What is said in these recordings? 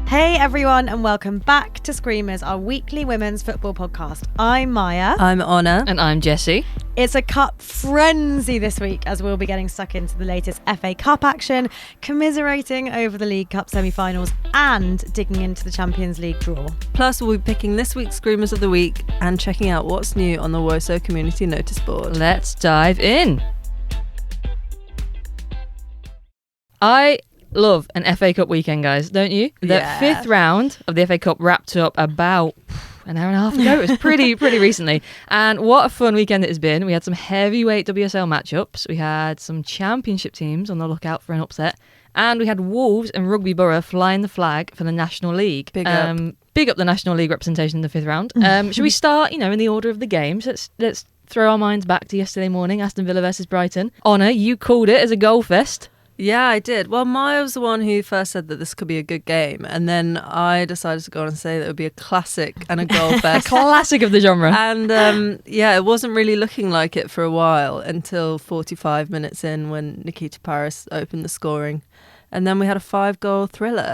Hey everyone, and welcome back to Screamers, our weekly women's football podcast. I'm Maya. I'm Honor. And I'm Jessie. It's a cup frenzy this week as we'll be getting stuck into the latest FA Cup action, commiserating over the League Cup semi-finals and digging into the Champions League draw. Plus, we'll be picking this week's Screamers of the Week and checking out what's new on the Woso Community Noticeboard. Let's dive in. I love an FA Cup weekend, guys, don't you? The fifth round of the FA Cup wrapped up about an hour and a half ago. It was pretty recently. And what a fun weekend it has been. We had some heavyweight WSL matchups. We had some championship teams on the lookout for an upset. And we had Wolves and Rugby Borough flying the flag for the National League. Big up the National League representation in the fifth round. Should we start, in the order of the games? Let's throw our minds back to yesterday morning, Aston Villa versus Brighton. Honor, you called it as a goal fest. Yeah, I did. Well, Maya was the one who first said that this could be a good game. And then I decided to go on and say that it would be a classic and a goal fest. Classic of the genre. And it wasn't really looking like it for a while until 45 minutes in when Nikita Paris opened the scoring. And then we had a 5-goal thriller.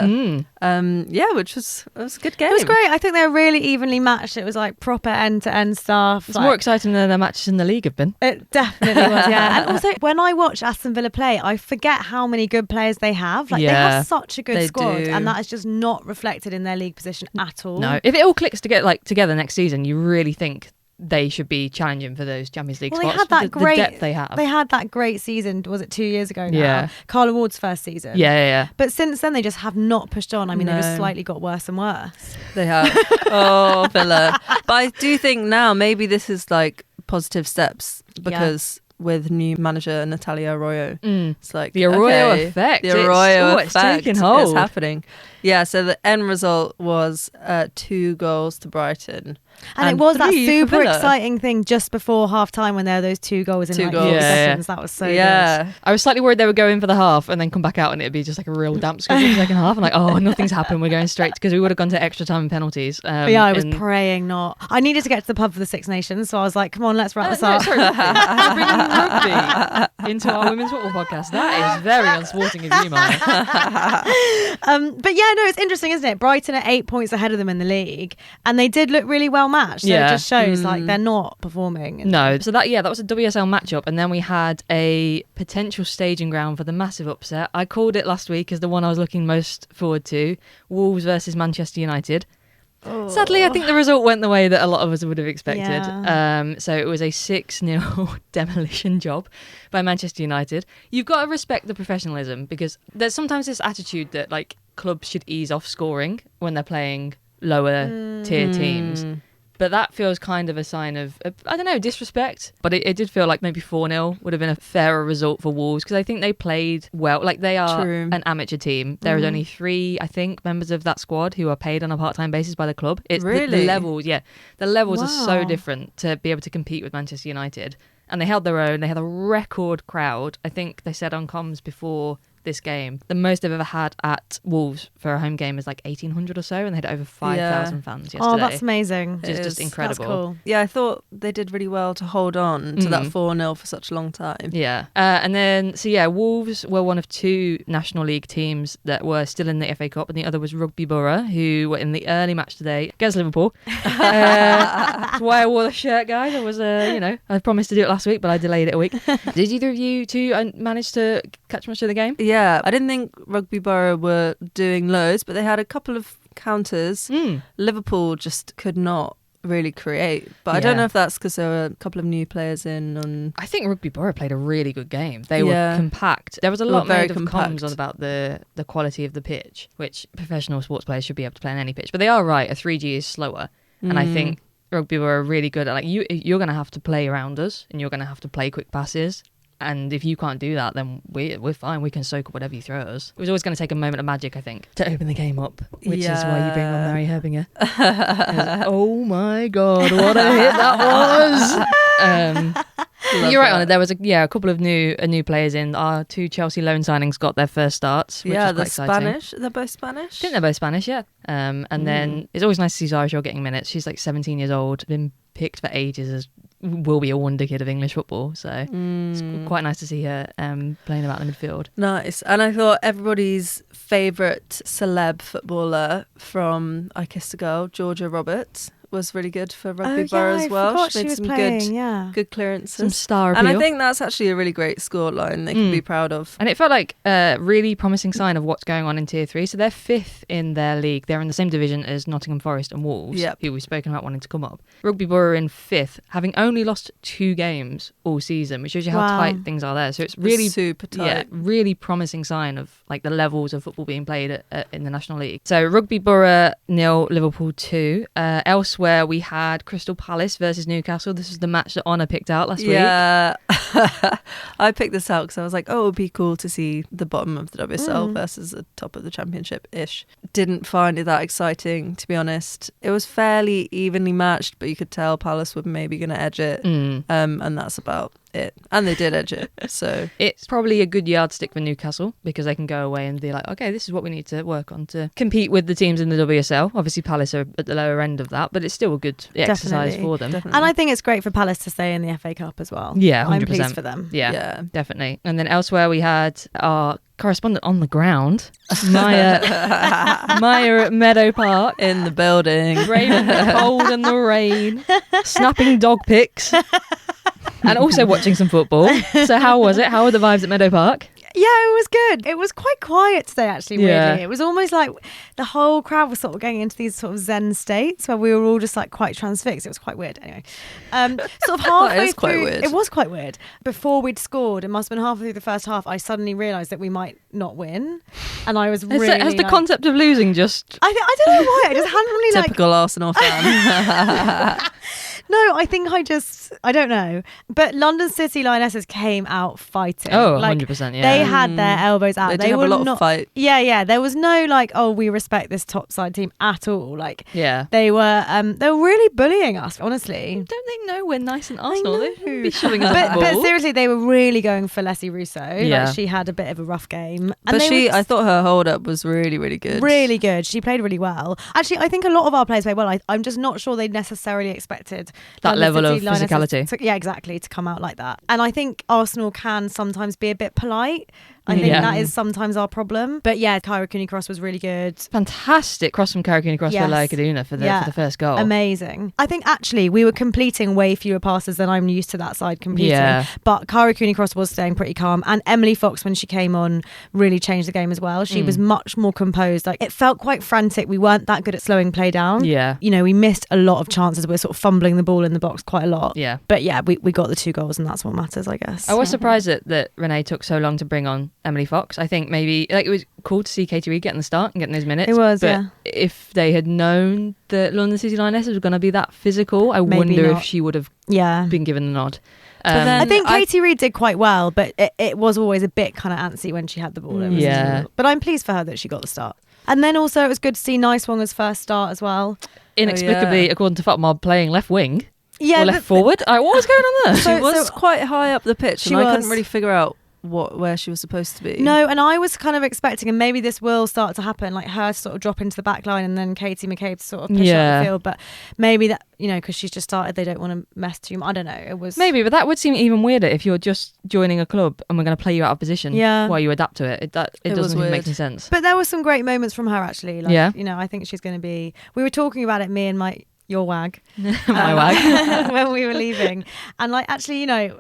Which was a good game. It was great. I think they were really evenly matched. It was like proper end-to-end stuff. It's more exciting than their matches in the league have been. It definitely was, yeah. And also, when I watch Aston Villa play, I forget how many good players they have. They have such a good squad, and that is just not reflected in their league position at all. No, if it all clicks together next season, you really think they should be challenging for those Champions League spots. They had that great, the depth they have. They had that great season, was it 2 years ago now? Yeah. Carla Ward's first season. Yeah. But since then, they just have not pushed on. I mean, they've just slightly got worse and worse. They have. Oh, Villa. But I do think now maybe this is like positive steps because with new manager Natalia Arroyo, it's like the Arroyo effect. The Arroyo effect. It's taking hold. It's happening. Yeah, so the end result was 2 goals to Brighton. And it was that super exciting thing just before half time when there were those 2 goals in 50 seconds. That was so good. I was slightly worried they would go in for the half and then come back out and it'd be just like a real damp squib in the second half. I'm like, oh, nothing's happened. We're going straight because we would have gone to extra time and penalties. I was praying not. I needed to get to the pub for the Six Nations, so I was like, come on, let's wrap this up. Sorry, we're bringing rugby into our women's football podcast. That is very unsporting of you, Maya. But yeah, no, it's interesting, isn't it? Brighton are 8 points ahead of them in the league, and they did look really well matched. So it just shows like they're not performing. No, so that was a WSL matchup, and then we had a potential staging ground for the massive upset. I called it last week as the one I was looking most forward to: Wolves versus Manchester United. Oh. Sadly, I think the result went the way that a lot of us would have expected. Yeah. So it was a 6-0 demolition job by Manchester United. You've got to respect the professionalism because there's sometimes this attitude that like clubs should ease off scoring when they're playing lower tier teams. But that feels kind of a sign of, disrespect. But it did feel like maybe 4-0 would have been a fairer result for Wolves because I think they played well. Like they are an amateur team. There is only 3, I think, members of that squad who are paid on a part-time basis by the club. It's really? The levels are so different to be able to compete with Manchester United. And they held their own. They had a record crowd. I think they said on comms before this game, the most they've ever had at Wolves for a home game is like 1,800 or so, and they had over 5,000 fans yesterday. Oh, that's amazing. Which is just incredible. That's cool. Yeah, I thought they did really well to hold on to that 4-0 for such a long time. Yeah. And then, Wolves were one of 2 National League teams that were still in the FA Cup, and the other was Rugby Borough, who were in the early match today against Liverpool. That's why I wore the shirt, guys. I was, I promised to do it last week, but I delayed it a week. Did either of you 2 manage to catch much of the game? Yeah, I didn't think Rugby Borough were doing loads, but they had a couple of counters. Liverpool just could not really create. But I don't know if that's because there were a couple of new players in. I think Rugby Borough played a really good game. They were compact. There was a lot made of comms on about the quality of the pitch, which professional sports players should be able to play on any pitch. But they are right, a 3G is slower. And I think Rugby Borough are really good at you're going to have to play around us and you're going to have to play quick passes. And if you can't do that, then we're fine. We can soak up whatever you throw at us. It was always going to take a moment of magic, I think, to open the game up, which is why you bring on Mary Herbinger. Oh my God, what a hit that was! You're right on it. There was a couple of new players in. Our 2 Chelsea loan signings got their first starts. Which is quite exciting. Spanish. They're both Spanish. I think they're both Spanish, yeah. And then it's always nice to see Zara Shaw getting minutes. She's like 17 years old, been picked for ages as will be a wonder kid of English football. So it's quite nice to see her playing about in the midfield. Nice. And I thought everybody's favourite celeb footballer from I Kissed a Girl, Georgia Roberts, was really good for Rugby Borough as well. She made some good clearances. Some star appeal. And I think that's actually a really great scoreline they can be proud of. And it felt like a really promising sign of what's going on in Tier 3. So they're 5th in their league. They're in the same division as Nottingham Forest and Wolves, who we've spoken about wanting to come up. Rugby Borough are in 5th, having only lost 2 games all season, which shows you how tight things are there. So it's really super tight. Yeah, really promising sign of like the levels of football being played in the National League. So Rugby Borough 0, Liverpool 2. Elsewhere, we had Crystal Palace versus Newcastle. This was the match that Honor picked out last week. Yeah, I picked this out because I was like, oh, it would be cool to see the bottom of the WSL versus the top of the Championship-ish. Didn't find it that exciting, to be honest. It was fairly evenly matched, but you could tell Palace were maybe going to edge it. And that's about it. And they did edge it. So it's probably a good yardstick for Newcastle because they can go away and be like, okay, this is what we need to work on to compete with the teams in the WSL. Obviously Palace are at the lower end of that, but it's still a good exercise for them. Definitely. And I think it's great for Palace to stay in the FA Cup as well. Yeah, 100%. I'm pleased for them. Yeah, definitely. And then elsewhere we had our correspondent on the ground, Maya at Meadow Park. In the building. Braving the cold and the rain, snapping dog pics. And also watching some football. So how was it? How were the vibes at Meadow Park? Yeah, it was good. It was quite quiet today, actually, weirdly. Yeah. It was almost like the whole crowd was sort of going into these sort of zen states where we were all just like quite transfixed. It was quite weird. Anyway, sort of halfway is quite through, weird. it was quite weird. Before we'd scored, it must have been halfway through the first half, I suddenly realised that we might not win. And I was really Has the concept of losing just... I don't know why. I just hadn't really Typical Arsenal fan. No, I think I don't know. But London City Lionesses came out fighting. Oh, like, 100%, yeah. They had their elbows out. They did have were a lot not, of fight. Yeah. There was no like, oh, we respect this top side team at all. Like, yeah. They were really bullying us, honestly. Don't they know we're nice and Arsenal? They shouldn't be shoving us the but ball. seriously, they were really going for Leslie Russo. Yeah. Like, she had a bit of a rough game. But I thought her hold up was really, really good. Really good. She played really well. Actually, I think a lot of our players played well. I'm just not sure they necessarily expected that level of Lionesses physicality. yeah, exactly, to come out like that. And I think Arsenal can sometimes be a bit polite. I think that is sometimes our problem. But yeah, Kyra Cooney-Cross was really good. Fantastic cross from Kyra Cooney-Cross for Laia Kaduna for the first goal. Amazing. I think actually we were completing way fewer passes than I'm used to that side completing. Yeah. But Kyra Cooney-Cross was staying pretty calm. And Emily Fox, when she came on, really changed the game as well. She was much more composed. Like, it felt quite frantic. We weren't that good at slowing play down. Yeah. You know, we missed a lot of chances. We were sort of fumbling the ball in the box quite a lot. Yeah. But yeah, we got the 2 goals and that's what matters, I guess. I was surprised that Renee took so long to bring on Emily Fox. I think maybe like it was cool to see Katie Reid getting the start and getting those minutes. It was, but yeah. If they had known that London City Lionesses were going to be that physical, I wonder if she would have been given the nod. But then I think Katie Reid did quite well, but it was always a bit kind of antsy when she had the ball. But I'm pleased for her that she got the start. And then also it was good to see Nicewonger's first start as well. Inexplicably, according to FotMob, playing left wing. Yeah, or left forward. What was going on there? She was quite high up the pitch and I couldn't really figure out where she was supposed to be. No, and I was kind of expecting, and maybe this will start to happen, like her to sort of drop into the back line and then Katie McCabe to sort of push up the field. But maybe that, you know, because she's just started, they don't want to mess too much. I don't know. It was maybe, but that would seem even weirder if you're just joining a club and we're going to play you out of position while you adapt to it. It doesn't even make any sense. But there were some great moments from her actually. Like, you know, I think she's going to be. We were talking about it, me and your wag, my wag, when we were leaving, and like actually, you know,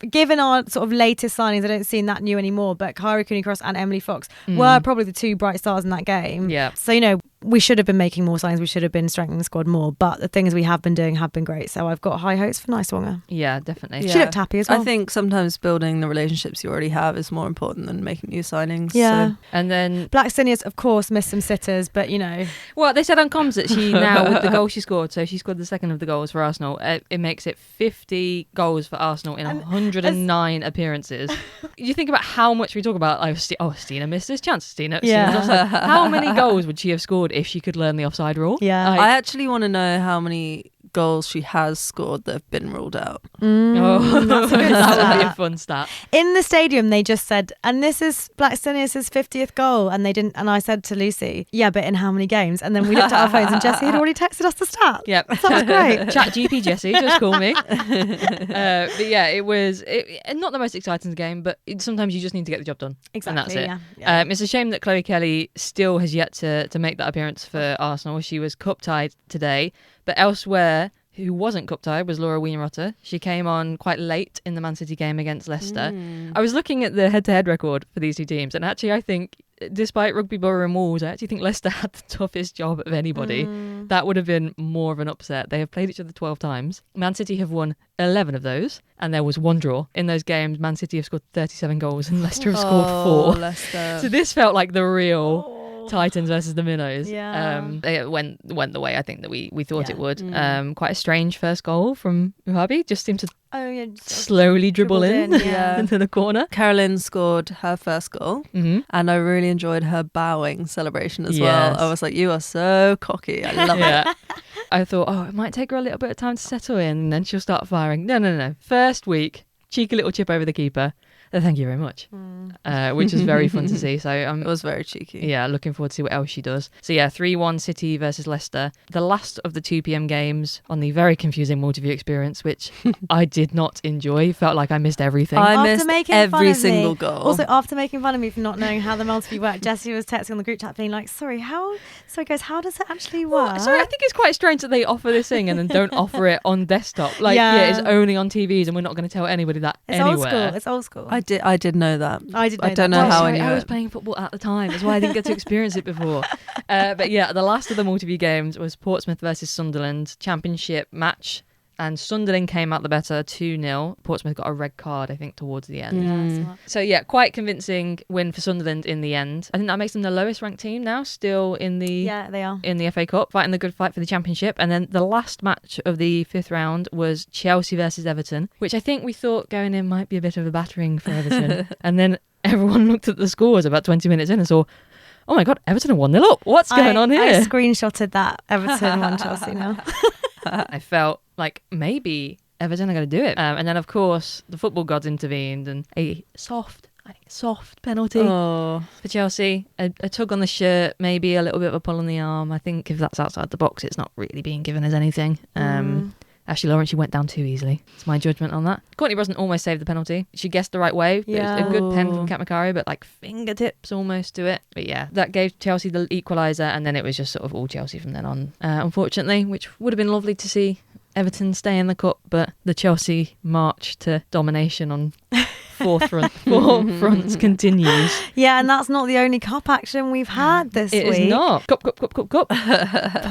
given our sort of latest signings, I don't seem that new anymore, but Kyra Cooney-Cross and Emily Fox were probably the 2 bright stars in that game. Yeah. So, you know, we should have been making more signings. We should have been strengthening the squad more. But the things we have been doing have been great. So I've got high hopes for Nicewonga. Yeah, definitely. She looked happy as well. I think sometimes building the relationships you already have is more important than making new signings. Yeah. So. And then Black Sinius, of course, missed some sitters, but you know. Well, they said on comms that she now, with the goal she scored, so she scored the second of the goals for Arsenal, it makes it 50 goals for Arsenal in 109 appearances. You think about how much we talk about, Stina missed this chance. Stina how many goals would she have scored if she could learn the offside rule? Yeah. I actually want to know how many goals she has scored that have been ruled out. That's a good that would be a stat. fun stat. In the stadium, they just said, and this is Blackstonius' 50th goal, and they didn't. And I said to Lucy, yeah, but in how many games? And then we looked at our phones, and Jessie had already texted us the stat. Yep. That was great. Chat GP Jessie, just call me. But yeah, it was not the most exciting game, but sometimes you just need to get the job done. Exactly. And that's it. Yeah. It's a shame that Chloe Kelly still has yet to make that appearance for Arsenal. She was cup tied today, but elsewhere, who wasn't cup tied was Laura Wienerrotter. She came on quite late in the Man City game against Leicester. I was looking at the head-to-head record for these two teams, and actually I think, despite Rugby Borough and Wolves, I actually think Leicester had the toughest job of anybody. That would have been more of an upset. They have played each other 12 times. Man City have won 11 of those, and there was one draw. In those games, Man City have scored 37 goals and Leicester have scored 4. Leicester. So this felt like the real Titans versus the Minnows. Yeah. It went the way I think that we thought it would. Quite a strange first goal from Uhabi. Just seemed to slowly dribble in into the corner. Carolyn scored her first goal, and I really enjoyed her bowing celebration as well. I was like, you are so cocky. I love it. I thought, it might take her a little bit of time to settle in, and then she'll start firing. No. First week, cheeky little chip over the keeper. Thank you very much. Which is very fun to see. So it was very cheeky. Yeah, looking forward to see what else she does. So yeah, 3-1 City versus Leicester. The last of the 2 p.m. games on the very confusing multi-view experience, which I did not enjoy. Felt like I missed everything. I missed every single goal. Also, after making fun of me for not knowing how the multi-view worked, Jessie was texting on the group chat being like, sorry guys, how does it actually work? Sorry, I think it's quite strange that they offer this thing and then don't offer it on desktop. Like, it's only on TVs and we're not going to tell anybody that anywhere. It's old school. I did know that. I don't know how I knew I was it. playing football at the time. That's why I didn't get to experience it before. But yeah, the last of the multi-view games was Portsmouth versus Sunderland championship match. And Sunderland came out the better 2-0. Portsmouth got a red card, I think, towards the end. So yeah, quite convincing win for Sunderland in the end. I think that makes them the lowest ranked team now, still in the they are in the FA Cup, fighting the good fight for the championship. And then the last match of the 5th round was Chelsea versus Everton, which I think we thought going in might be a bit of a battering for Everton. And then everyone looked at the scores about 20 minutes in and saw, oh my God, Everton are 1-0 up. What's going on here? I screenshotted that Everton won Chelsea now. I felt like maybe Everton are going to do it. And then, of course, the football gods intervened and a soft penalty for Chelsea. A tug on the shirt, maybe a little bit of a pull on the arm. I think if that's outside the box, it's not really being given as anything. Ashley Lawrence, she went down too easily. It's my judgment on that. Courtney Brosnan almost saved the penalty. She guessed the right way. Yeah. It was a good pen from Kat Macari, but like fingertips almost to it. But yeah, that gave Chelsea the equaliser, and then it was just sort of all Chelsea from then on, unfortunately, which would have been lovely to see Everton stay in the cup, but the Chelsea march to domination on four fronts continues. Yeah, and that's not the only cup action we've had this week. It is not. Cup.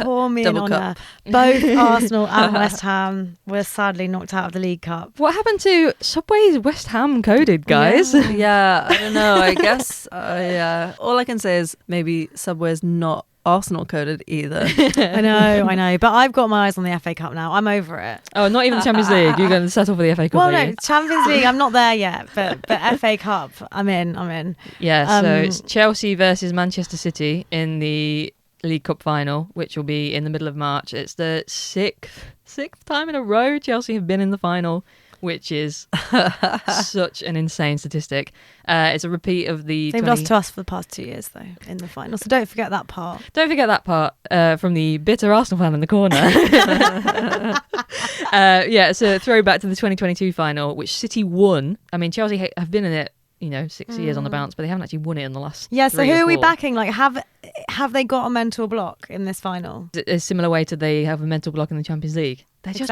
Poor me and Double honour. cup. Both Arsenal and West Ham were sadly knocked out of the League Cup. What happened to Subway's West Ham coded, guys? Yeah, I don't know. I guess, all I can say is maybe Subway's not Arsenal coded either. I know. But I've got my eyes on the FA Cup now. I'm over it. Oh, not even the Champions League. You're going to settle for the FA Cup. Well, no, Champions League, I'm not there yet. But FA Cup, I'm in. Yeah, so it's Chelsea versus Manchester City in the League Cup final, which will be in the middle of March. It's the sixth time in a row Chelsea have been in the final, which is such an insane statistic. It's a repeat of the... They've lost to us for the past 2 years, though, in the final. So don't forget that part. Don't forget that part from the bitter Arsenal fan in the corner. It's a throwback to the 2022 final, which City won. I mean, Chelsea have been in it, 6 years on the bounce, but they haven't actually won it in the last Yeah, so 3 who or are we 4. backing? Like, have they got a mental block in this final? A similar way to they have a mental block in the Champions League. They're just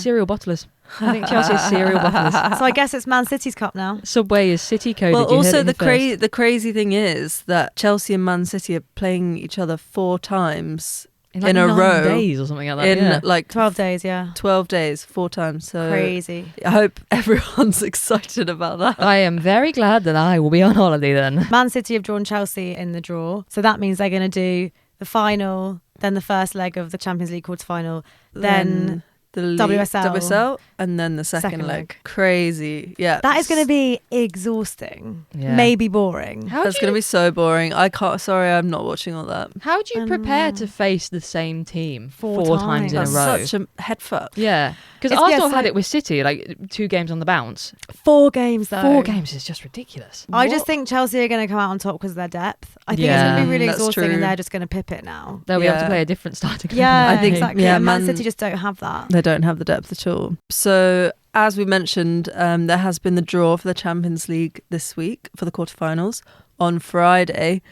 serial bottlers. I think Chelsea is serial bottlers. So I guess it's Man City's cup now. Subway is City coded. Well, also the the crazy thing is that Chelsea and Man City are playing each other 4 times in a 9 row. days or something like that. In like 12 days, yeah. 12 days, 4 times. So Crazy. I hope everyone's excited about that. I am very glad that I will be on holiday then. Man City have drawn Chelsea in the draw. So that means they're going to do the final, then the first leg of the Champions League quarter-final, then the league, WSL, and then the second leg. Crazy. Yeah. That is going to be exhausting. Yeah. Maybe boring. That's going to be so boring. I'm not watching all that. How do you prepare to face the same team Four times in a times. row? That's such a head fuck. Yeah. Because Arsenal had it with City, like 2 games on the bounce. 4 games, though. 4 games is just ridiculous. I just think Chelsea are going to come out on top because of their depth. I think it's going to be really that's exhausting true. and they're just going to pip it now. They'll be able to play a different starting. Yeah, I think- exactly. yeah, and Man Man- City just don't have that. They don't have the depth at all. So, as we mentioned, there has been the draw for the Champions League this week for the quarterfinals on Friday,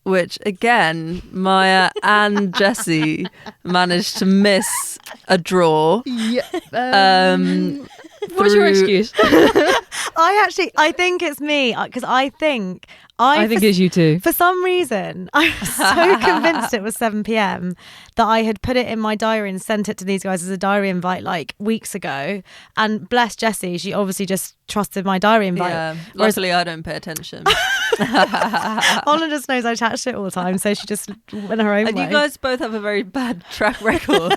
which again, Maya and Jessie managed to miss a draw. Yeah. What's your excuse? I think it's me because I think it's you too. For some reason, I was so convinced it was 7 p.m. that I had put it in my diary and sent it to these guys as a diary invite like weeks ago. And bless Jessie, she obviously just trusted my diary invite. Yeah, luckily I don't pay attention. Anna just knows I chat shit all the time, so she just went her own And way. you guys both have a very bad track record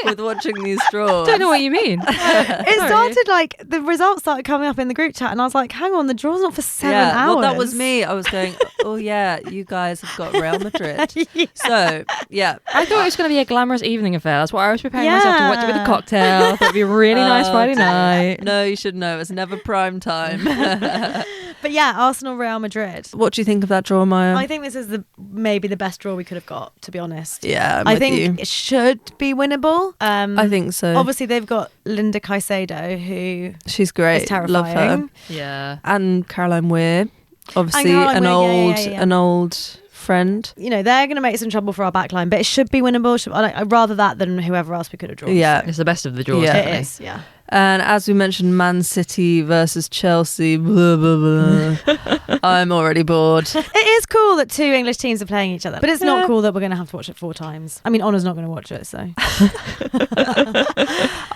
with watching these draws. I don't know what you mean. It started like the results started coming up in the group chat, and I was like, "Hang on, the draw's not for 7 hours." Well, that was me. I was going, "Oh yeah, you guys have got Real Madrid." Yeah. So yeah, I thought it was going to be a glamorous evening affair. That's why I was preparing myself to watch it with a cocktail. I thought it'd be a really nice Friday night. No, you should know. It's never prime time. But yeah, Arsenal, Real Madrid. What do you think of that draw, Maya? I think this is maybe the best draw we could have got, to be honest. Yeah, I think it should be winnable. I think so. Obviously, they've got Linda Caicedo, who She's great. is terrifying. Love her. Yeah. And Caroline Weir, obviously Caroline Weir, yeah. an old friend. You know, they're going to make some trouble for our backline, but it should be winnable. I'd rather that than whoever else we could have drawn. Yeah. so. It's the best of the draws. Yeah. Definitely. It is, yeah. And as we mentioned, Man City versus Chelsea. Blah, blah, blah. I'm already bored. It is cool that 2 English teams are playing each other, but it's not cool that we're going to have to watch it 4 times. I mean, Honor's not going to watch it, so.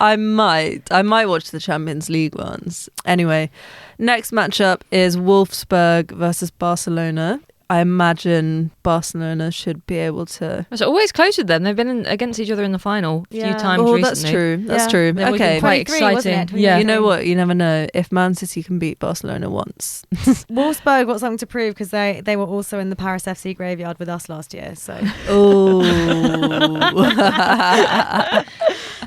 I might watch the Champions League ones. Anyway, next matchup is Wolfsburg versus Barcelona. I imagine Barcelona should be able to. It's always close with them. They've been against each other in the final a few times recently. That's true. That's Yeah. true. They've always Okay. been quite 23, wasn't exciting. it? Yeah. You know what? You never know. If Man City can beat Barcelona once. Wolfsburg got something to prove because they were also in the Paris FC graveyard with us last year. So, Oh.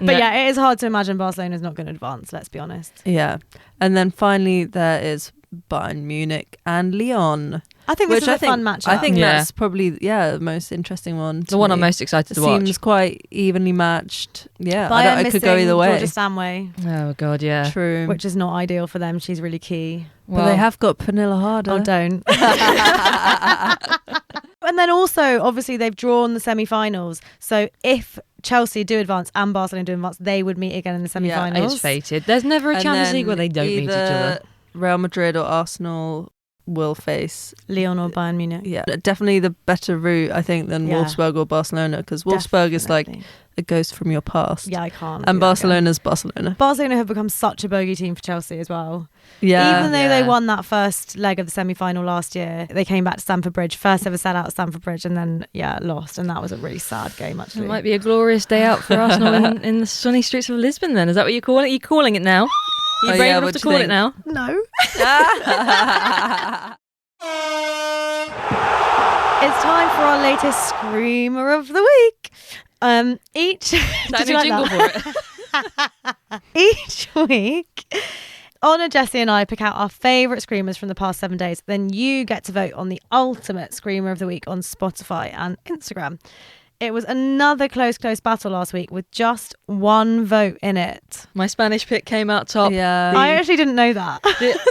but yeah, it is hard to imagine Barcelona's not going to advance. Let's be honest. Yeah. And then finally there is Bayern Munich and Lyon. I think this is a fun matchup. I think Yeah. that's probably the most interesting one. The one I'm most excited to watch. Seems quite evenly matched. Yeah, Bayern I could go either way. Georgia Stanway, Oh god, yeah. True. which is not ideal for them. She's really key. But they have got Pernilla Harder. Oh, don't. And then also, obviously, they've drawn the semi-finals. So if Chelsea do advance and Barcelona do advance, they would meet again in the semi-finals. It's fated. There's never a And Champions then League where they don't meet each other. Real Madrid or Arsenal will face. Lyon or Bayern Munich. Yeah, definitely the better route, I think, than Yeah. Wolfsburg or Barcelona, because Wolfsburg is like Definitely. a ghost from your past. Yeah, I can't. And do that Barcelona's Barcelona. again. Barcelona have become such a bogey team for Chelsea as well. Yeah. Even though Yeah. they won that first leg of the semi-final last year, they came back to Stamford Bridge, first ever sellout at Stamford Bridge, and then lost, and that was a really sad game actually. It might be a glorious day out for Arsenal in the sunny streets of Lisbon then. Is that what you call it? Are you calling it now? Are you Oh, brave yeah, enough what to do you call it think? now? No. It's time for our latest Screamer of the Week. Each Is that Did a you new like jingle that? for it? Each week, Honor, Jessie and I pick out our favourite screamers from the past 7 days. Then you get to vote on the ultimate Screamer of the Week on Spotify and Instagram. It was another close battle last week with just 1 vote in it. My Spanish pick came out top. Yeah. I actually didn't know that.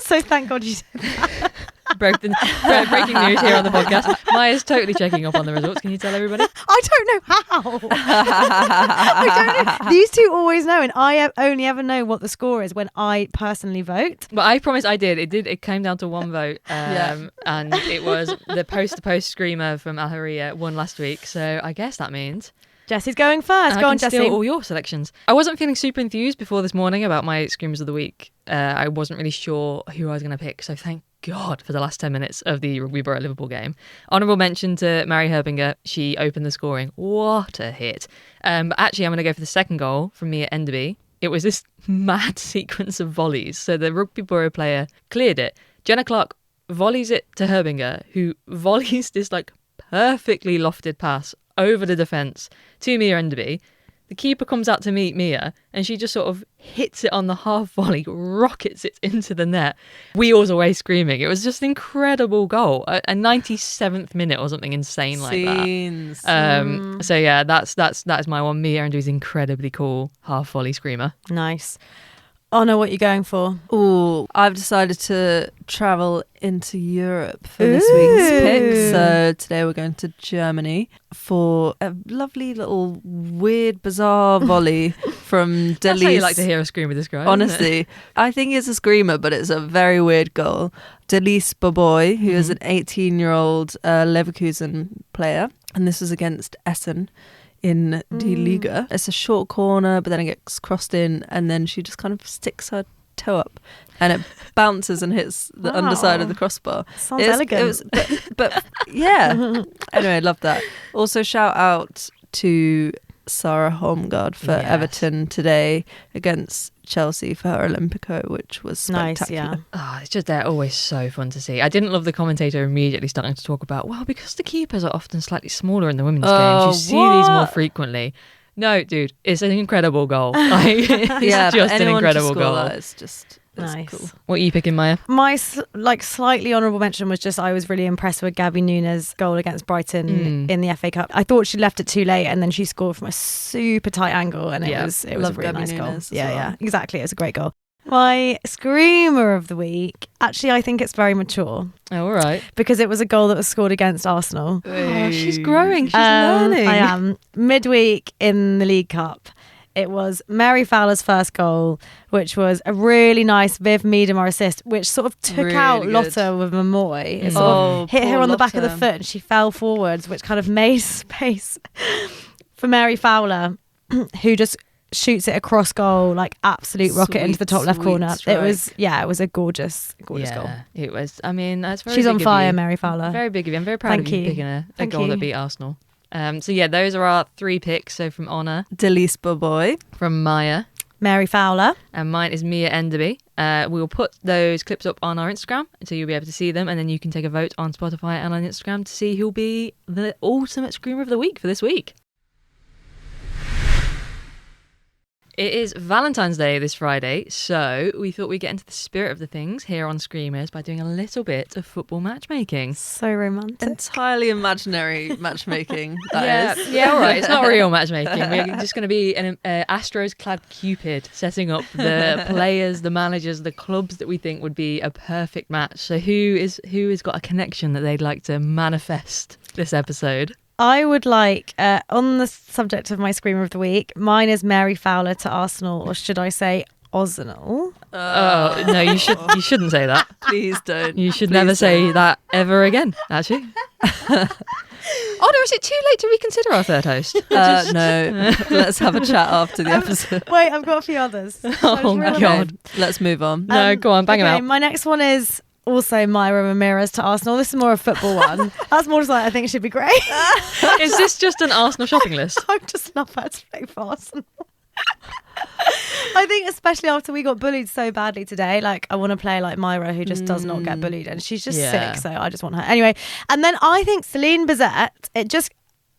So thank God you said that. Breaking news here on the podcast. Maya's totally checking up on the results. Can you tell everybody? I don't know how. I don't know. These two always know, and I only ever know what the score is when I personally vote. But I promise I did. It came down to 1 vote. Yeah. And it was the post-to-post screamer from Alheria won last week. So I guess that means Jessie's going first. I Go can on, Jessie. steal all your selections. I wasn't feeling super enthused before this morning about my screamers of the week. I wasn't really sure who I was going to pick. So thank God for the last 10 minutes of the Rugby Borough Liverpool game. Honourable mention to Mary Herbinger. She opened the scoring. What a hit. But actually, I'm going to go for the second goal from Mia Enderby. It was this mad sequence of volleys. So the Rugby Borough player cleared it. Jenna Clark volleys it to Herbinger, who volleys this like perfectly lofted pass over the defence to Mia Enderby. The keeper comes out to meet Mia and she just sort of hits it on the half volley, rockets it into the net, wheels away screaming. It was just an incredible goal. A 97th minute or something insane like that. So yeah, that's my one. Mia Enderby's incredibly cool half volley screamer. Nice. Honor, what are you going for? Oh, I've decided to travel into Europe for this week's pick. So today we're going to Germany for a lovely little weird, bizarre volley from Delis. That's how you like to hear a screamer described. Honestly, I think it's a screamer, but it's a very weird goal. Delis Boboy, who is an 18-year-old Leverkusen player, and this was against Essen in Die Liga. It's a short corner, but then it gets crossed in, and then she just kind of sticks her toe up, and it bounces and hits the underside of the crossbar. Sounds elegant. But yeah. Anyway, I love that. Also, shout out to Sarah Holmgard for Everton today against Chelsea for her Olympico, which was spectacular. Nice, Oh, it's just they're always so fun to see. I didn't love the commentator immediately starting to talk about, well, because the keepers are often slightly smaller in the women's games, you see these more frequently. No, dude, it's an incredible goal. It's just an incredible goal. It's just nice. Cool. What are you picking, Maya? My slightly honourable mention was just I was really impressed with Gabby Nunes' goal against Brighton in the FA Cup. I thought she left it too late, and then she scored from a super tight angle, and it was a really Gabby nice goal. Nunes Yeah, exactly. It was a great goal. My screamer of the week, actually, I think it's very mature. Oh, all right. Because it was a goal that was scored against Arsenal. Oh, she's growing. She's learning. I am. Midweek in the League Cup, it was Mary Fowler's first goal, which was a really nice Viv Miedemar assist, which sort of took out Lotta with Mamoy. It sort of hit her on the back of the foot and she fell forwards, which kind of made space for Mary Fowler, who just shoots it across goal, like absolute rocket into the top left corner. Strike. It was a gorgeous goal. It was. I mean, that's very. She's big on of fire, you. Mary Fowler. Very big of you. I'm very proud of you picking a goal that beat Arsenal. So yeah, those are our three picks. So from Honor, Delis Boboy, from Maya, Mary Fowler, and mine is Mia Enderby. We will put those clips up on our Instagram, so you'll be able to see them, and then you can take a vote on Spotify and on Instagram to see who'll be the ultimate screamer of the week for this week. It is Valentine's Day this Friday, so we thought we'd get into the spirit of the things here on Screamers by doing a little bit of football matchmaking. So romantic. entirely imaginary matchmaking. That is. Yeah, all right. It's not real matchmaking. We're just going to be an Astros-clad Cupid setting up the players, the managers, the clubs that we think would be a perfect match. So who has got a connection that they'd like to manifest this episode? I would like, on the subject of my screamer of the week, mine is Mary Fowler to Arsenal, or should I say Arsenal? No, you shouldn't say that. Please don't. You should never say that ever again, actually. Oh no, is it too late to reconsider our third host? No, let's have a chat after the episode. Wait, I've got a few others. Oh my God. Let's move on. No, go on, bang him out. My next one is also Myra Ramirez to Arsenal. This is more a football one. That's more just like, I think it should be great. Is this just an Arsenal shopping list? I just love her to play for Arsenal. I think especially after we got bullied so badly today, like I want to play like Myra, who just does not get bullied, and she's just sick, so I just want her. Anyway, and then I think Celine Bizet,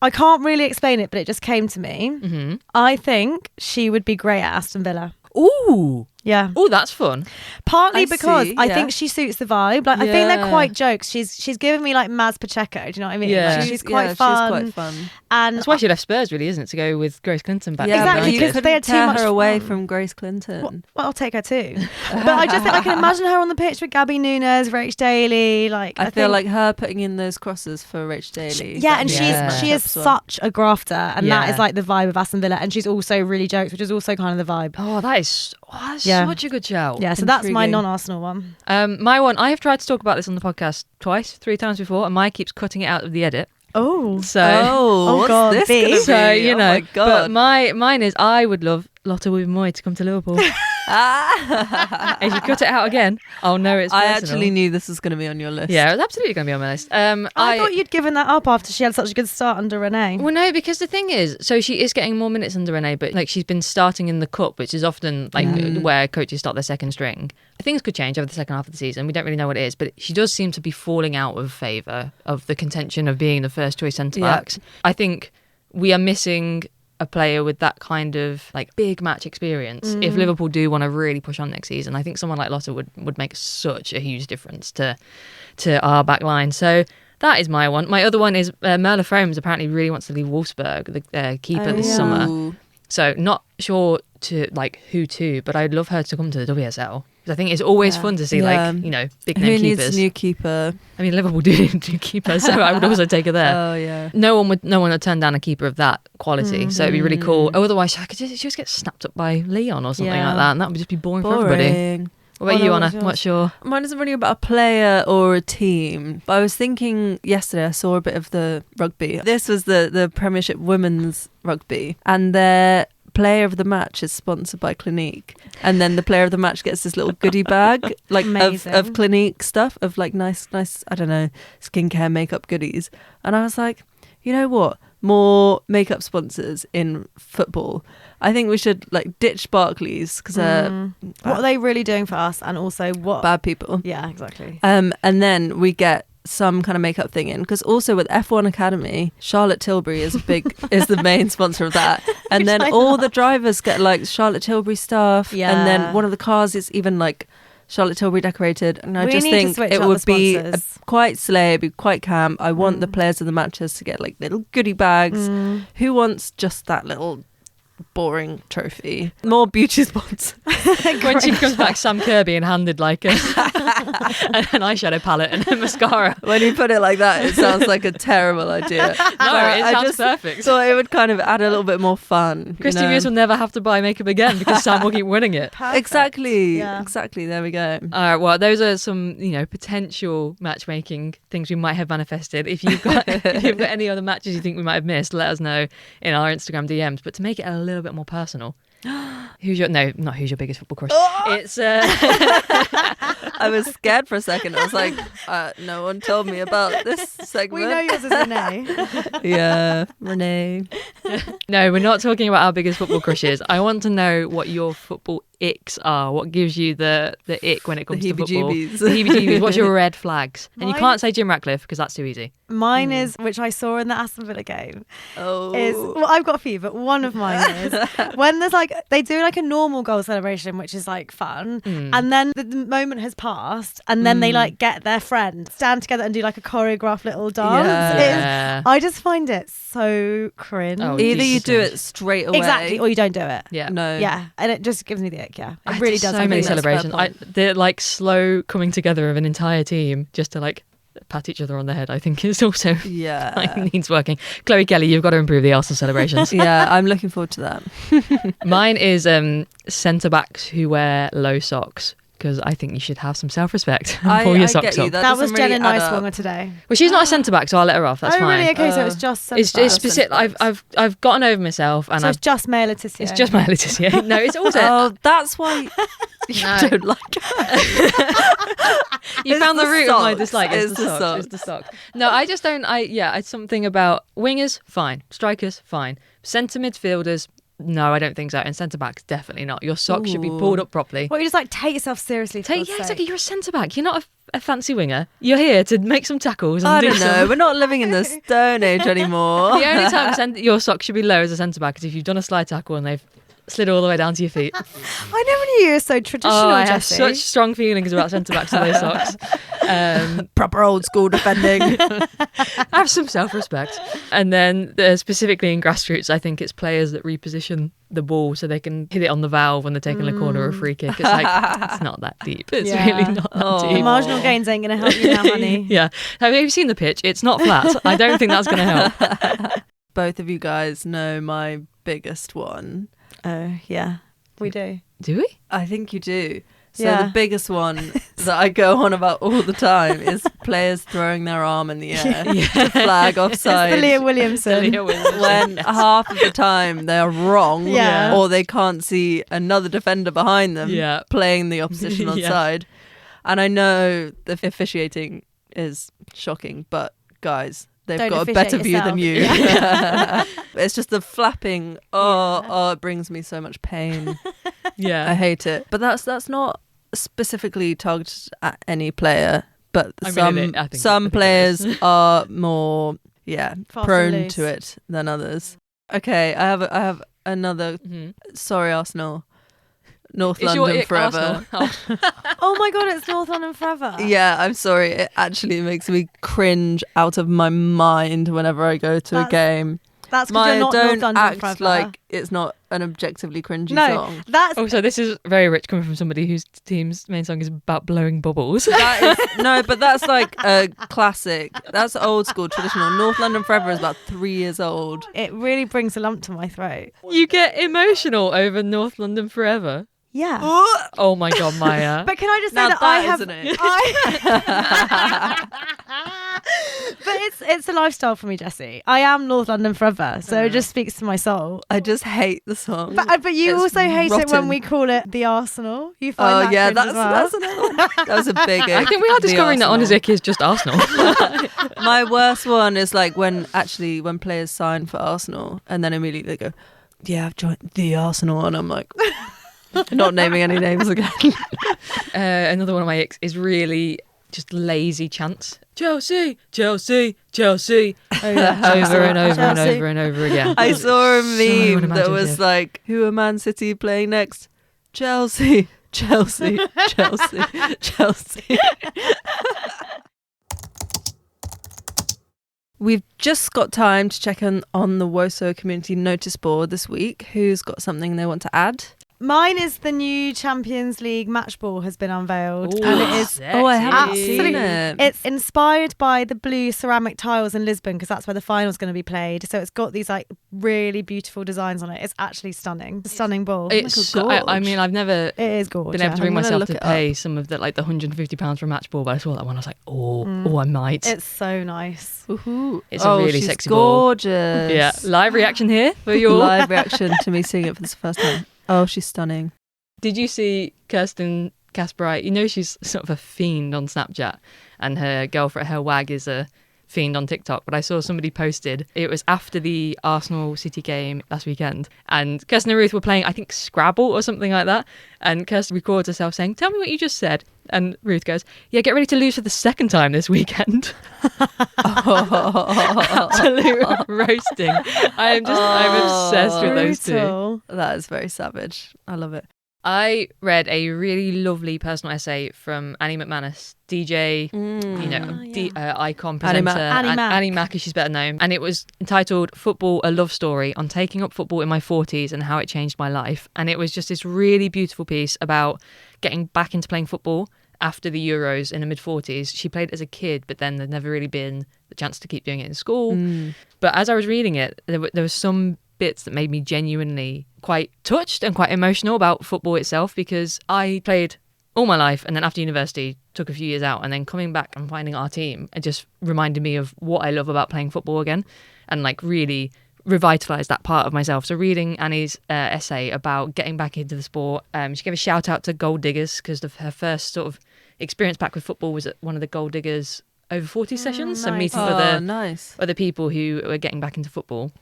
I can't really explain it, but it just came to me. Mm-hmm. I think she would be great at Aston Villa. Ooh. Yeah. Oh, that's fun. Partly because I think she suits the vibe. Like I think they're quite jokes. She's given me like Maz Pacheco. Do you know what I mean? Yeah. She's quite fun. She's quite fun. And that's why she left Spurs, really, isn't it? To go with Grace Clinton back. Yeah, exactly, because they had too much her away fun. from Grace Clinton. Well, I'll take her too. But I just think I can imagine her on the pitch with Gabby Nunes, Rach Daly. Like I feel like her putting in those crosses for Rach Daly. She is such a grafter, and that is like the vibe of Aston Villa. And she's also really jokes, which is also kind of the vibe. Oh, that's such a good shout. Yeah, so that's my non-Arsenal one. My one, I have tried to talk about this on the podcast 3 times before, and Maya keeps cutting it out of the edit. Oh. So, what's God, this gonna be? So, you know, my God. but mine is I would love Lotta Wubben-Moy to come to Liverpool. If you cut it out again, I'll know it's personal. I actually knew this was going to be on your list. Yeah, it was absolutely going to be on my list. I thought you'd given that up after she had such a good start under Renee. Well, no, because the thing is, so she is getting more minutes under Renee, but like she's been starting in the cup, which is often like where coaches start their second string. Things could change over the second half of the season. We don't really know what it is, but she does seem to be falling out of favour of the contention of being the first choice centre backs. I think we are missing a player with that kind of like big match experience. If Liverpool do want to really push on next season, I think someone like Lotta would make such a huge difference to our back line. So that is my one. My other one is Merla Frames apparently really wants to leave Wolfsburg, the keeper, this summer. So not sure to like who to, but I'd love her to come to the WSL. I think it's always fun to see like, you know, big name keepers. Who needs a new keeper? I mean, Liverpool do need a new keeper, so I would also take her there. Oh yeah. No one would turn down a keeper of that quality, so it'd be really cool. Otherwise, I could just get snapped up by Leon or something like that, and that would just be boring for everybody. What about you, Anna? What's your... Mine isn't really about a player or a team, but I was thinking yesterday I saw a bit of the rugby. This was the Premiership Women's Rugby, and their player of the match is sponsored by Clinique, and then the player of the match gets this little goodie bag like of Clinique stuff, of like nice I don't know, skincare, makeup goodies. And I was like, you know what, more makeup sponsors in football. I think we should like ditch Barclays because what are they really doing for us, and also what bad people. Yeah, exactly. And then we get some kind of makeup thing in, because also with F1 Academy, Charlotte Tilbury is the main sponsor of that, and then all the drivers get like Charlotte Tilbury stuff, and then one of the cars is even like Charlotte Tilbury decorated, and I just think it would be quite slay, be quite camp. I want the players of the matches to get like little goodie bags. Who wants just that little boring trophy? More beauty spots. When she comes back, Sam Kirby, and handed like an eyeshadow palette and a mascara. When you put it like that, it sounds like a terrible idea. No, it sounds perfect. So it would kind of add a little bit more fun. Christy Mears will never have to buy makeup again because Sam will keep winning it. Perfect. Exactly. Yeah. Exactly. There we go. All right. Well, those are some, you know, potential matchmaking things we might have manifested. If you've got any other matches you think we might have missed, let us know in our Instagram DMs. But to make it a little bit more personal, who's your biggest football crush? It's I was scared for a second. I was like, no one told me about this segment. We know yours is Renee. Yeah, Renee. No, we're not talking about our biggest football crushes. I want to know what your football icks are. What gives you the ick when it comes to football? The heebie-jeebies. What's your red flags? And you can't say Jim Ratcliffe because that's too easy. Mine is, which I saw in the Aston Villa game, is, Oh. well, I've got a few, but one of mine is when there's like, they do like a normal goal celebration, which is like fun, and then the moment has passed, and then they like get their friend, stand together and do like a choreographed little dance. Yeah. I just find it so cringe. Oh, Either you Jesus. do it straight away. Exactly, or you don't do it. Yeah. No. Yeah, and it just gives me the ick, yeah. It I really just does. so many that's fair celebrations. point. The like slow coming together of an entire team just to like pat each other on the head, I think is also like, needs working. Chloe Kelly, you've got to improve the Arsenal celebrations. Yeah, I'm looking forward to that. Mine is centre backs who wear low socks, because I think you should have some self-respect and pull your socks up. That was Jenna Nicewonger today. Well, she's not a centre back, so I'll let her off. That's fine. Really? Okay, so it's just It's specific. I've gotten over myself, and so it's just Maya Letizia. It's just Maya Letizia. No, it's also. Oh, that's why you don't like her. You found the root of my dislike. It's It's the the socks. It's the socks. No, I just don't. It's something about wingers, fine. Strikers, fine. Centre midfielders, no, I don't think so. And centre backs, definitely not. Your socks should be pulled up properly. Well, you just like take yourself seriously. Exactly. You're a centre back. You're not a fancy winger. You're here to make some tackles. And I do don't know. We're not living in the Stone Age anymore. The only time your socks should be low as a centre back is if you've done a slide tackle and they've slid all the way down to your feet. I never knew you were so traditional, I have Jessie. such strong feelings about centre backs and those socks. Proper old school defending. Have some self-respect. And then specifically in grassroots, I think it's players that reposition the ball so they can hit it on the valve when they're taking a corner or a free kick. It's like, it's not that deep. It's really not that The deep. marginal gains ain't going to help you now, honey. Yeah. Have you seen the pitch? It's not flat. I don't think that's going to help. Both of you guys know my biggest one. Oh, yeah. We do. Do we? I think you do. So the biggest one that I go on about all the time is players throwing their arm in the air to flag offside. It's the Leah Williamson. When half of the time they are wrong, Yeah. or they can't see another defender behind them Yeah. playing the opposition Yeah. onside. And I know the officiating is shocking, but guys, they've Don't got a better officiate view than you. yourself. It's just the flapping. Oh, it brings me so much pain. Yeah. I hate it. But that's not specifically targeted at any player, but I think some it players is. are more Fast prone and to loose. it than others. Okay, I have another. Sorry, Arsenal. North Is your London ick forever. Arsenal? Oh my God, it's North London forever. Yeah, I'm sorry. It actually makes me cringe out of my mind whenever I go to a game. That's because you're not North Don't London act forever. like it's not an objectively cringy no, song. that's Also, this is very rich coming from somebody whose team's main song is about blowing bubbles. That is, no, but that's like a classic. That's old school, traditional. North London Forever is about 3 years old. it really brings a lump to my throat. You get emotional over North London Forever. Yeah. Oh my God, Maya. But can I just say Now that I that have, isn't it? but it's a lifestyle for me, Jessie. I am North London forever, so it just speaks to my soul. I just hate the song. But you It's also hate it when rotten. we call it the Arsenal. You find Oh that yeah, cringe as well? that's another one. That was a big. I think we are the discovering that Arsenal. Onazik is just Arsenal. My worst one is like when players sign for Arsenal and then immediately they go, "Yeah, I've joined the Arsenal," and I'm like, not naming any names again. Another one of my icks is really just lazy chants. Chelsea, Chelsea, Chelsea. Oh, yeah. Over and over and Chelsea. over and over again. I saw a meme that was unimaginative. like, "Who are Man City playing next? Chelsea, Chelsea, Chelsea, Chelsea." We've just got time to check on the Woso Community Noticeboard this week. Who's got something they want to add? Mine is the new Champions League match ball has been unveiled, Ooh, and it is Oh, I haven't Absolutely. seen it. It's inspired by the blue ceramic tiles in Lisbon because that's where the final's going to be played. So it's got these like really beautiful designs on it. It's actually stunning. It's a stunning ball. It's Oh my God. I mean, I've never It is gorgeous. been able to bring I'm gonna myself look to it pay some of the like the £150 for a match ball, but I saw that one. I was like, I might. It's so nice. Ooh. It's a really she's sexy ball. gorgeous. Yeah, live reaction here for your. live reaction to me seeing it for the first time. Oh, she's stunning. Did you see Kirsten Kasperite? You know she's sort of a fiend on Snapchat, and her girlfriend, her wag, is a fiend on TikTok. But I saw somebody posted, it was after the Arsenal City game last weekend, and Kirsten and Ruth were playing, I think, Scrabble or something like that. And Kirsten records herself saying, "Tell me what you just said." And Ruth goes, "Yeah, get ready to lose for the second time this weekend." Absolute roasting. I'm obsessed with those two. Brutal. That is very savage. I love it. I read a really lovely personal essay from Annie McManus, DJ, icon presenter, Annie Mac. Annie Mac as she's better known. And it was entitled Football, A Love Story, on taking up football in my 40s and how it changed my life. And it was just this really beautiful piece about getting back into playing football after the Euros in her mid-40s. She played as a kid, but then there'd never really been the chance to keep doing it in school. But as I was reading it, there was some bits that made me genuinely quite touched and quite emotional about football itself, because I played all my life and then after university took a few years out, and then coming back and finding our team, it just reminded me of what I love about playing football again, and like really revitalised that part of myself. So reading Annie's essay about getting back into the sport, she gave a shout out to Gold Diggers because her first sort of experience back with football was at one of the Gold Diggers over 40 sessions, so nice. meeting Nice. other people who were getting back into football.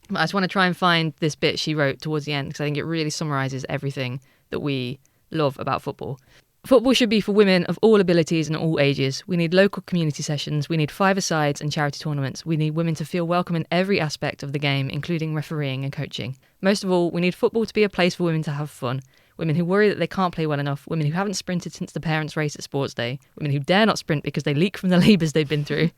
I just want to try and find this bit she wrote towards the end because I think it really summarises everything that we love about football. Football should be for women of all abilities and all ages. We need local community sessions. We need five-a-sides and charity tournaments. We need women to feel welcome in every aspect of the game, including refereeing and coaching. Most of all, we need football to be a place for women to have fun. Women who worry that they can't play well enough, women who haven't sprinted since the parents' race at sports day, women who dare not sprint because they leak from the labours they've been through,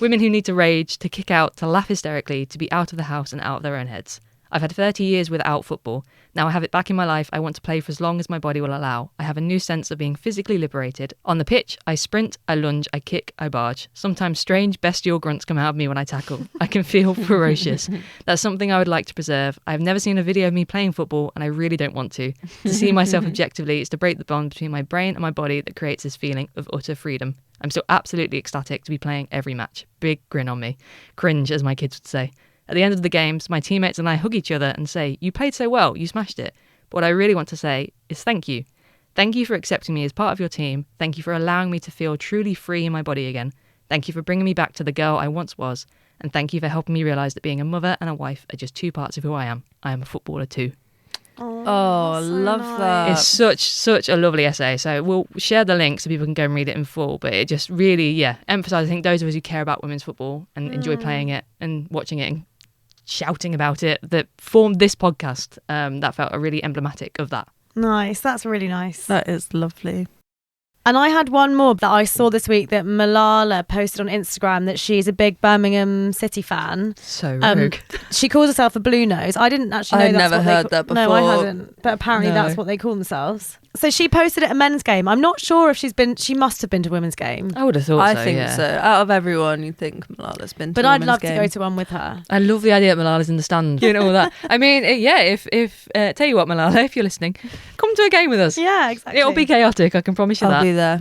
women who need to rage, to kick out, to laugh hysterically, to be out of the house and out of their own heads. I've had 30 years without football. Now I have it back in my life. I want to play for as long as my body will allow. I have a new sense of being physically liberated. On the pitch, I sprint, I lunge, I kick, I barge. Sometimes strange bestial grunts come out of me when I tackle. I can feel ferocious. That's something I would like to preserve. I've never seen a video of me playing football, and I really don't want to. To see myself objectively is to break the bond between my brain and my body that creates this feeling of utter freedom. I'm so absolutely ecstatic to be playing every match. Big grin on me. Cringe, as my kids would say. At the end of the games, my teammates and I hug each other and say, "You played so well, you smashed it." But what I really want to say is thank you. Thank you for accepting me as part of your team. Thank you for allowing me to feel truly free in my body again. Thank you for bringing me back to the girl I once was. And thank you for helping me realise that being a mother and a wife are just two parts of who I am. I am a footballer too. Oh, love that. It's such a lovely essay. So we'll share the link so people can go and read it in full. But it just really, emphasises, I think, those of us who care about women's football and enjoy playing it and watching it and shouting about it that formed this podcast. That felt really emblematic of that. Nice. That's really nice. That is lovely. And I had one more that I saw this week that Malala posted on Instagram, that she's a big Birmingham City fan. So rogue. She calls herself a blue nose. I didn't actually know I'd that's never what heard that before. No, I hadn't. But apparently that's what they call themselves. So she posted at a men's game. I'm not sure if she must have been to a women's game. I would have thought so, I think so. Out of everyone, you'd think Malala's been to But a I'd women's love game. to go to one with her. I love the idea that Malala's in the stand. You know all that. I mean, if tell you what, Malala, if you're listening, come to a game with us. Yeah, exactly. It'll be chaotic, I can promise you that. I'll be there.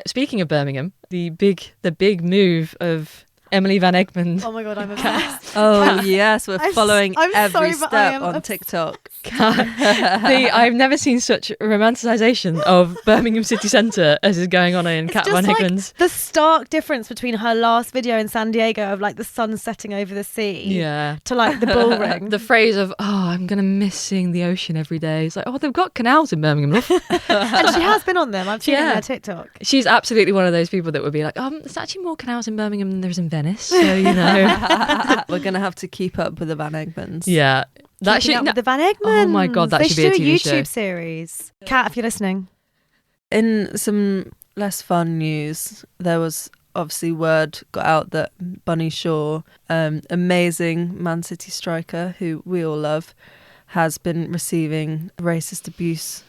Speaking of Birmingham, the big move of Emily Van Egmond. Oh my God, I'm obsessed. Oh yes, we're following I'm every sorry, but I step am on TikTok. I've never seen such romanticisation of Birmingham city centre as is going on in Kat Van Egmond's. The stark difference between her last video in San Diego of like the sun setting over the sea to like the bull ring. The phrase of, I'm going to miss seeing the ocean every day. It's like, they've got canals in Birmingham, love. And she has been on them. I've seen it on her TikTok. She's absolutely one of those people that would be like, there's actually more canals in Birmingham than there's in Venice. So, you know. We're going to have to keep up with the Van Egmonds. Yeah. Keeping up with the Van Egmonds. Oh my God, that should be a TV YouTube show. series. Kat, if you're listening. In some less fun news, there was obviously word got out that Bunny Shaw, amazing Man City striker who we all love, has been receiving racist abuse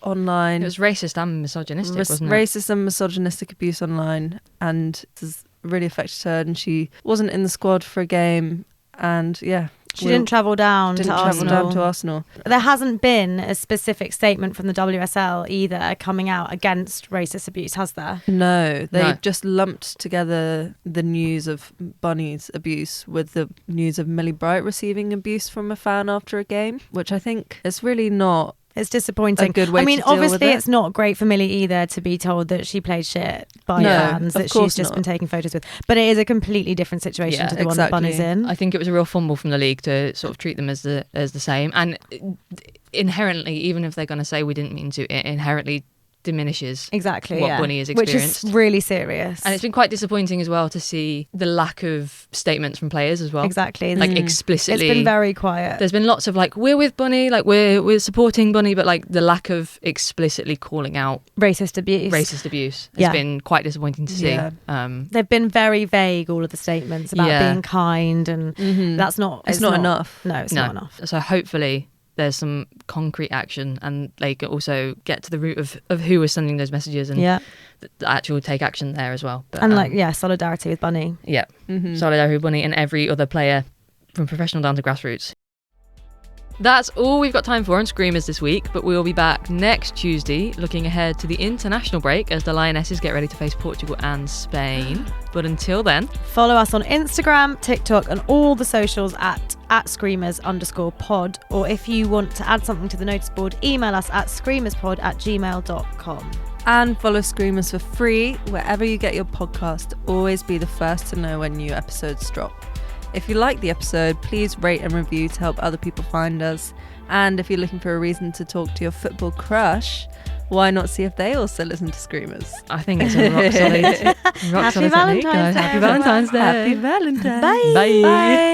online. It was racist and misogynistic, wasn't it? Racist and misogynistic abuse online, and it has really affected her, and she wasn't in the squad for a game, and she didn't travel down to Arsenal. There hasn't been a specific statement from the WSL either coming out against racist abuse, has there? No, they've just lumped together the news of Bunny's abuse with the news of Millie Bright receiving abuse from a fan after a game, which I think is really not. It's disappointing. A good way to deal with obviously it. it's not great for Millie either to be told that she played shit by fans that she's just been taking photos with. But it is a completely different situation to the one that Bunny's in. I think it was a real fumble from the league to sort of treat them as the same. And inherently, even if they're going to say we didn't mean to, it inherently diminishes exactly what Bunny has experienced. Which is really serious. And it's been quite disappointing as well to see the lack of statements from players as well. Exactly. Like explicitly. It's been very quiet. There's been lots of like, we're with Bunny, like we're supporting Bunny, but like the lack of explicitly calling out racist abuse has been quite disappointing to see. Yeah. They've been very vague, all of the statements about being kind, and that's not... It's not enough. No, it's not enough. So hopefully there's some concrete action and they can also get to the root of who was sending those messages and actually take action there as well. But, and solidarity with Bunny. Yeah, solidarity with Bunny and every other player from professional down to grassroots. That's all we've got time for on Screamers this week, but we will be back next Tuesday looking ahead to the international break as the Lionesses get ready to face Portugal and Spain. But until then, follow us on Instagram, TikTok and all the socials at @screamers_pod, or if you want to add something to the notice board, email us at screamerspod@gmail.com. And follow Screamers for free wherever you get your podcast to always be the first to know when new episodes drop. If you like the episode, please rate and review to help other people find us. And if you're looking for a reason to talk to your football crush, why not see if they also listen to Screamers? I think it's a rock solid Happy technique, guys. Valentine's Day. Happy Valentine's Day. Happy Valentine's. Bye. Bye. Bye.